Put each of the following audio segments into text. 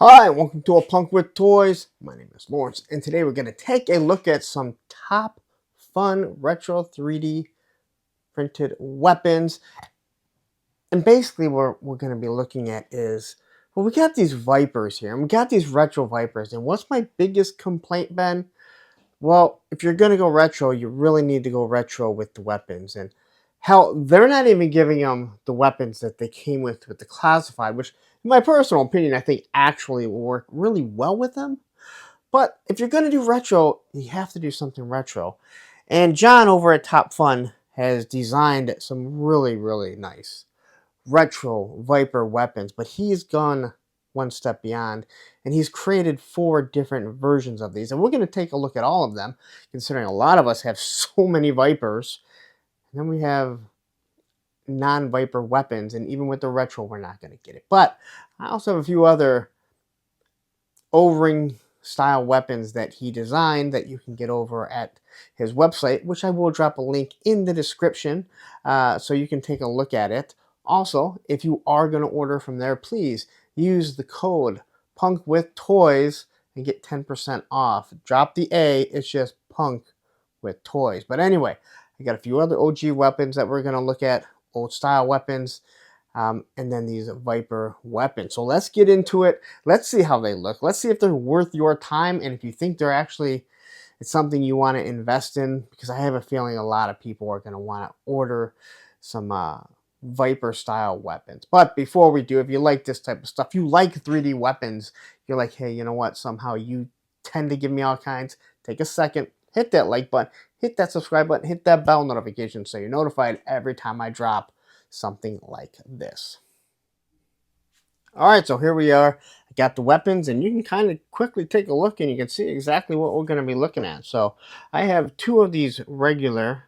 Hi, welcome to A Punk with Toys. My name is Lawrence, and today we're going to take a look at some top fun retro 3D printed weapons. And basically, what we're going to be looking at is, well, we got these Vipers here, and we got these retro Vipers. And what's my biggest complaint, Ben? Well, if you're going to go retro, you really need to go retro with the weapons. And hell, they're not even giving them the weapons that they came with the classified, which, in my personal opinion, I think actually will work really well with them. But if you're going to do retro, you have to do something retro. And John over at Top Fun has designed some really, really nice retro Viper weapons, but he's gone one step beyond and he's created 4 different versions of these. And we're going to take a look at all of them, considering a lot of us have so many Vipers. And then we have non-Viper weapons, and even with the retro, we're not going to get it. But I also have a few other O-ring style weapons that he designed that you can get over at his website, which I will drop a link in the description so you can take a look at it. Also, if you are going to order from there, please use the code PUNKWithToys and get 10% off. Drop the A, it's just Punk with Toys. But anyway, I got a few other OG weapons that we're going to look at, old style weapons. And then these Viper weapons. So let's get into it. Let's see how they look. Let's see if they're worth your time, and if you think they're actually it's something you want to invest in, because I have a feeling a lot of people are going to want to order some Viper style weapons. But before we do, if you like this type of stuff, you like 3D weapons, you're like, hey, you know what? Somehow you tend to give me all kinds. Take a second, hit that like button, hit that subscribe button, hit that bell notification so you're notified every time I drop something like this. All right, so here we are. I got the weapons, and you can kind of quickly take a look and you can see exactly what we're going to be looking at. So I have 2 of these regular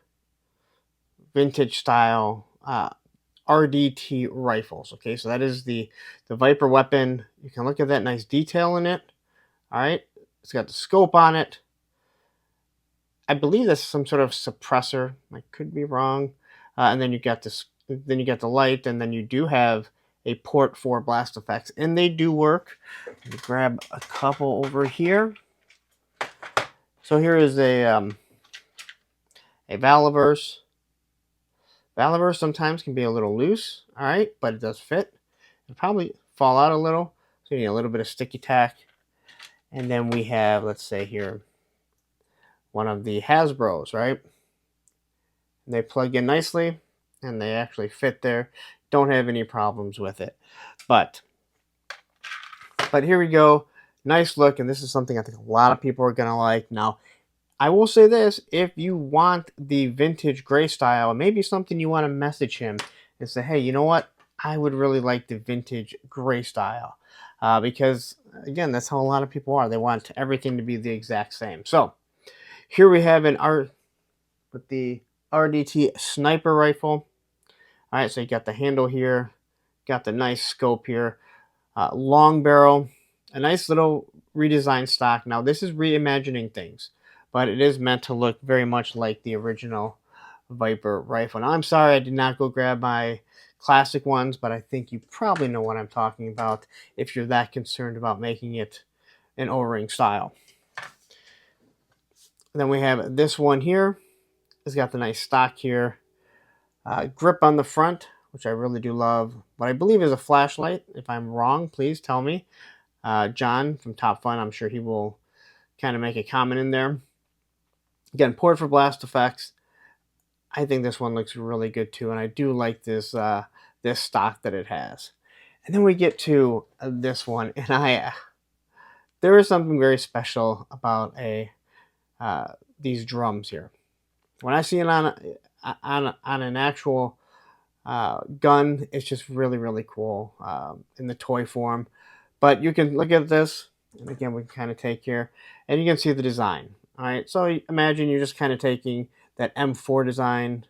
vintage style RDT rifles. Okay, so that is the Viper weapon. You can look at that nice detail in it. All right, it's got the scope on it. I believe that's some sort of suppressor. I could be wrong. And then you got this. Then you got the light, and then you do have a port for blast effects, and they do work. Let me grab a couple over here. So here is a Valaverse. Valaverse sometimes can be a little loose, all right, but it does fit. It'll probably fall out a little, so you need a little bit of sticky tack. And then we have, let's say here, one of the Hasbros, right? And they plug in nicely, and they actually fit there. Don't have any problems with it. But here we go. Nice look, and this is something I think a lot of people are going to like. Now, I will say this. If you want the vintage gray style, maybe something you want to message him and say, hey, you know what? I would really like the vintage gray style. Because, again, that's how a lot of people are. They want everything to be the exact same. So, here we have with the RDT sniper rifle. All right, so you got the handle here, got the nice scope here, long barrel, a nice little redesigned stock. Now, this is reimagining things, but it is meant to look very much like the original Viper rifle. Now, I'm sorry I did not go grab my classic ones, but I think you probably know what I'm talking about if you're that concerned about making it an O-ring style. And then we have this one here. It's got the nice stock here. Grip on the front, which I really do love. What I believe is a flashlight. If I'm wrong, please tell me. John from Top Fun, I'm sure he will kind of make a comment in there. Again, port for blast effects. I think this one looks really good too, and I do like this this stock that it has. And then we get to this one, and there is something very special about these drums here. When I see it on an actual gun, it's just really, really cool in the toy form. But you can look at this, and again, we can kind of take here, and you can see the design. All right, so imagine you're just kind of taking that M4 design,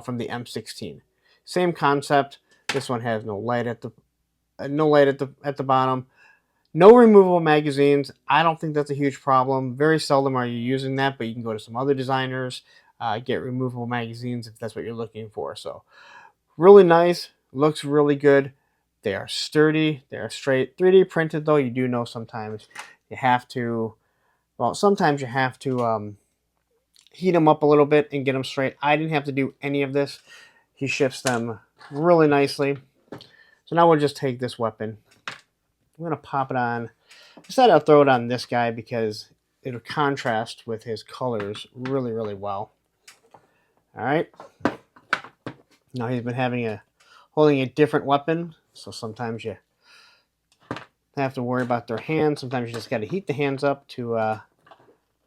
from the M16. Same concept. This one has no light at the bottom. No removable magazines. I don't think that's a huge problem. Very seldom are you using that, but you can go to some other designers, get removable magazines if that's what you're looking for. So really nice. Looks really good. They are sturdy. They are straight. 3D printed, though, you do know sometimes you have to, well, sometimes you have to heat them up a little bit and get them straight. I didn't have to do any of this. He ships them really nicely. So now we'll just take this weapon. I'm going to pop it on. I decided I'll throw it on this guy because it'll contrast with his colors really, really well. All right. Now he's been holding a different weapon. So sometimes you have to worry about their hands. Sometimes you just got to heat the hands up to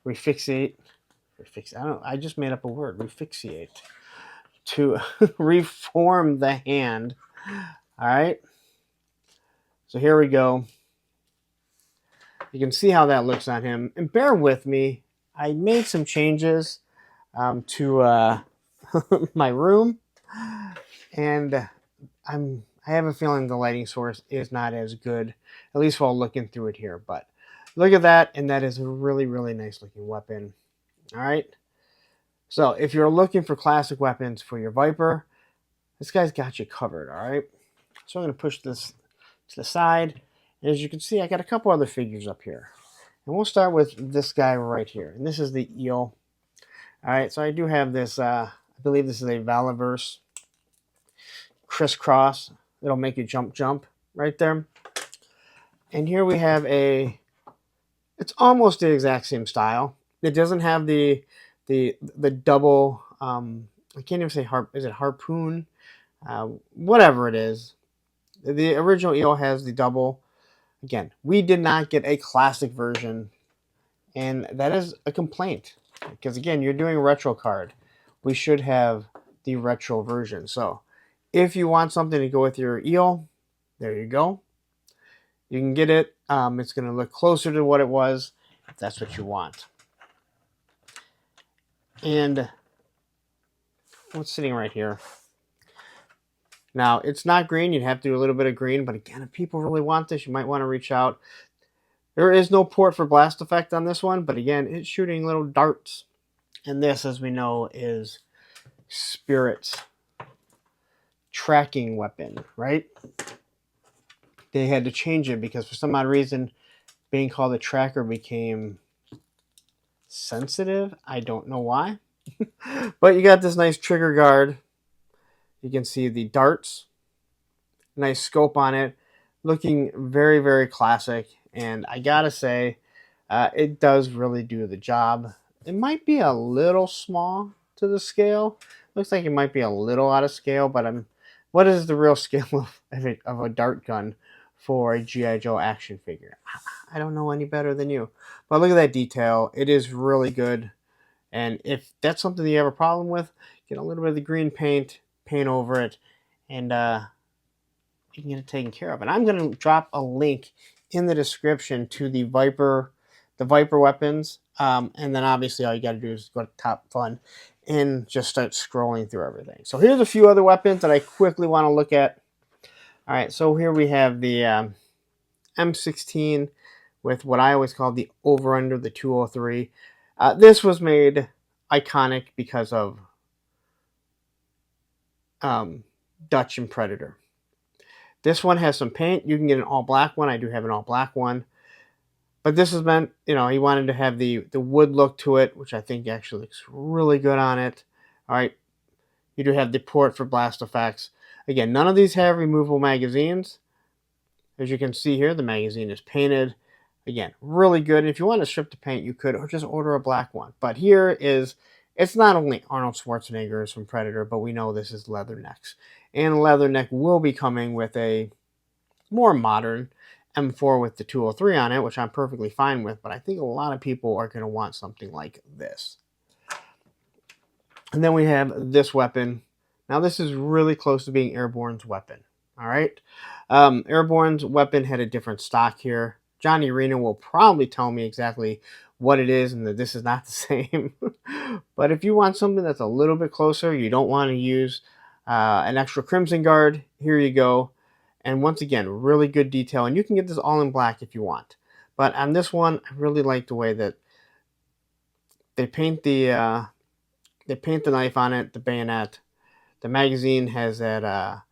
refixate. I just made up a word. Refixiate. To reform the hand. All right. So here we go. You can see how that looks on him. And bear with me. I made some changes to my room. And I have a feeling the lighting source is not as good, at least while looking through it here. But look at that. And that is a really, really nice looking weapon. All right. So if you're looking for classic weapons for your Viper, this guy's got you covered. All right. So I'm going to push this to the side. And as you can see, I got a couple other figures up here. And we'll start with this guy right here. And this is the eel. All right, so I do have this, I believe this is a Valaverse crisscross. It'll make you jump right there. And here we have it's almost the exact same style. It doesn't have the double, I can't even say is it harpoon? Whatever it is. The original eel has the double. Again, we did not get a classic version, and that is a complaint. Because again, you're doing a retro card. We should have the retro version. So if you want something to go with your eel, there you go. You can get it. It's going to look closer to what it was if that's what you want. And what's sitting right here? Now, it's not green. You'd have to do a little bit of green. But again, if people really want this, you might want to reach out. There is no port for blast effect on this one. But again, it's shooting little darts. And this, as we know, is Spirit's tracking weapon, right? They had to change it because for some odd reason, being called a tracker became sensitive. I don't know why. But you got this nice trigger guard. You can see the darts. Nice scope on it. Looking very, very classic. And I gotta say, it does really do the job. It might be a little small to the scale. Looks like it might be a little out of scale, but what is the real scale of a dart gun for a G.I. Joe action figure? I don't know any better than you. But look at that detail. It is really good. And if that's something that you have a problem with, get a little bit of the green paint over it, and you can get it taken care of. And I'm going to drop a link in the description to the Viper weapons. And then obviously all you got to do is go to Top Fun and just start scrolling through everything. So here's a few other weapons that I quickly want to look at. All right, so here we have the M16 with what I always call the over-under, the 203. This was made iconic because of Dutch and Predator. This one has some paint. You can get an all-black one. I do have an all-black one. But this is meant, he wanted to have the wood look to it, which I think actually looks really good on it. All right. You do have the port for blast effects. Again, none of these have removable magazines. As you can see here, the magazine is painted. Again, really good. And if you want to strip the paint, you could, or just order a black one. But here it's not only Arnold Schwarzenegger's from Predator, but we know this is Leathernecks. And Leatherneck will be coming with a more modern M4 with the 203 on it, which I'm perfectly fine with. But I think a lot of people are going to want something like this. And then we have this weapon. Now this is really close to being Airborne's weapon. All right. Airborne's weapon had a different stock here. Johnny Reno will probably tell me exactly what it is and that this is not the same. But if you want something that's a little bit closer, you don't want to use an extra Crimson Guard, here you go. And once again, really good detail. And you can get this all in black if you want. But on this one, I really like the way that they paint the knife on it, the bayonet. The magazine has that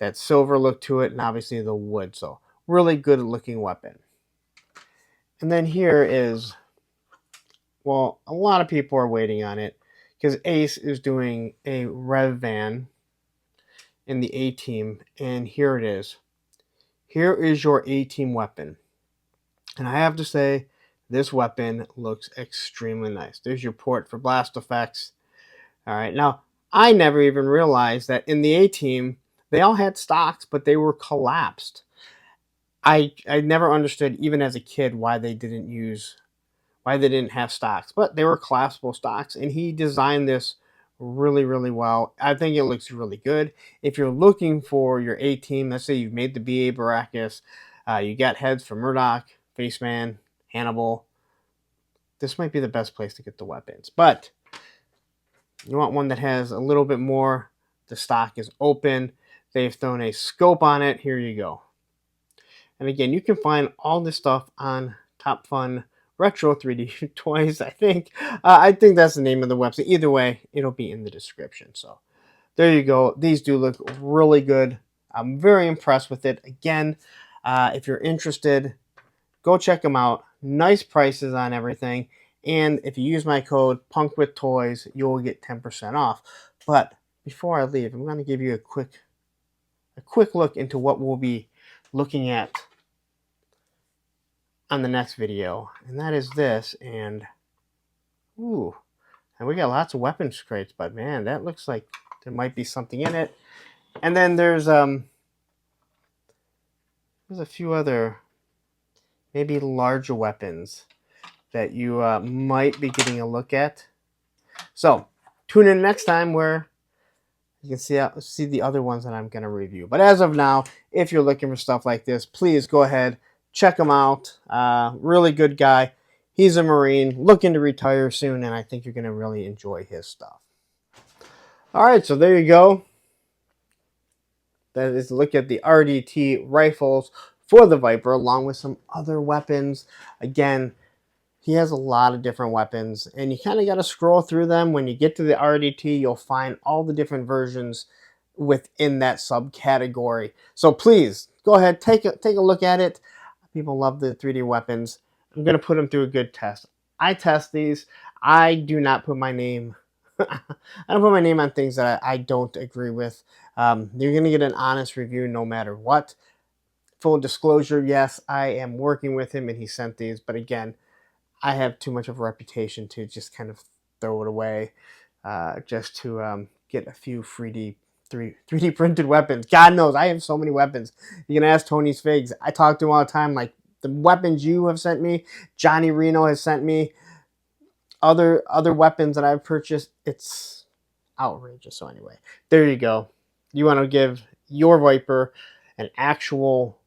that silver look to it, and obviously the wood. So really good looking weapon. And then here is, well, a lot of people are waiting on it because Ace is doing a Rev Van in the A-Team, and here it is. Here is your A-Team weapon. And I have to say, this weapon looks extremely nice. There's your port for blast effects. All right, now I never even realized that in the A-Team, they all had stocks, but they were collapsed. I never understood, even as a kid, why they didn't have stocks, but they were collapsible stocks, and he designed this really, really well. I think it looks really good. If you're looking for your A-Team, let's say you've made the BA Baracus, you got heads for Murdoch, Faceman, Hannibal, this might be the best place to get the weapons. But you want one that has a little bit more. The stock is open. They've thrown a scope on it. Here you go. And again, you can find all this stuff on Top Fun Retro 3D Toys, I think. I think that's the name of the website. Either way, it'll be in the description. So there you go. These do look really good. I'm very impressed with it. Again, if you're interested, go check them out. Nice prices on everything. And if you use my code PUNKWithToys, you'll get 10% off. But before I leave, I'm going to give you a quick look into what we'll be looking at on the next video, and that is this. And ooh, and we got lots of weapons crates, but man, that looks like there might be something in it. And then there's a few other maybe larger weapons that you might be getting a look at. So tune in next time where you can see the other ones that I'm going to review. But as of now, if you're looking for stuff like this, please go ahead, check him out. Really good guy. He's a Marine, looking to retire soon, and I think you're going to really enjoy his stuff. All right, so there you go. That is a look at the RDT rifles for the Viper, along with some other weapons. Again, he has a lot of different weapons, and you kind of got to scroll through them. When you get to the RDT, you'll find all the different versions within that subcategory. So please, go ahead, take a look at it. People love the 3D weapons. I'm going to put them through a good test. I test these. I do not put my name... I don't put my name on things that I don't agree with. You're going to get an honest review no matter what. Full disclosure, yes, I am working with him, and he sent these. But again, I have too much of a reputation to just kind of throw it away just to get a few 3D printed weapons. God knows, I have so many weapons. You can ask Tony's Figs. I talk to him all the time. Like, the weapons you have sent me, Johnny Reno has sent me, other weapons that I've purchased. It's outrageous. So anyway, there you go. You want to give your Viper an actual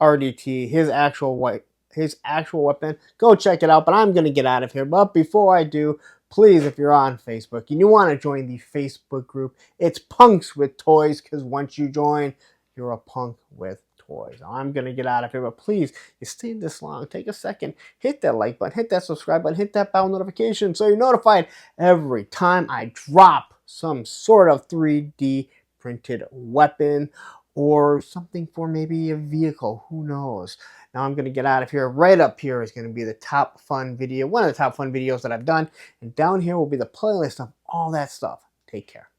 RDT, his actual weapon, go check it out. But I'm going to get out of here. But before I do, please, if you're on Facebook and you want to join the Facebook group, it's Punks with Toys, because once you join, you're a punk with toys. I'm going to get out of here, but please, you stayed this long, take a second, hit that like button, hit that subscribe button, hit that bell notification so you're notified every time I drop some sort of 3D printed weapon or something for maybe a vehicle. Who knows? Now I'm going to get out of here. Right up here is going to be the top fun video, one of the top fun videos that I've done. And down here will be the playlist of all that stuff. Take care.